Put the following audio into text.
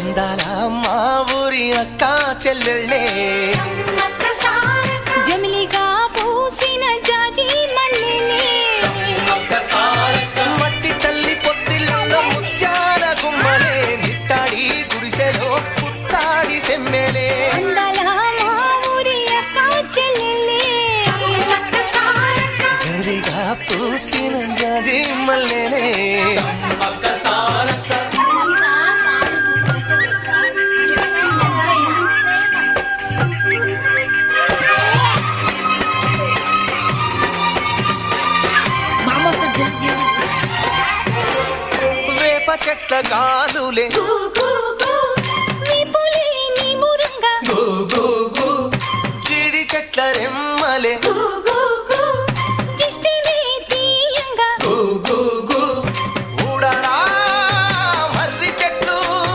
అందాల మా ఊరి అక్క చెల్లెళ్ళే జమిలిగా పూసిన జాజి మల్లెలే మట్టి తల్లి పొత్తిళ్ళలో ముత్యాల గుమ్మలే నిట్టాడి గుడిసెలో పుత్తాడి సెమ్మెలే అందాల మా ఊరి అక్క చెల్లెలే జమిలిగా పూసిన జాజి మల్లెలే వేప చెట్ల గాలులే నీ మురంగా జీడి చెట్ల రెమ్మలే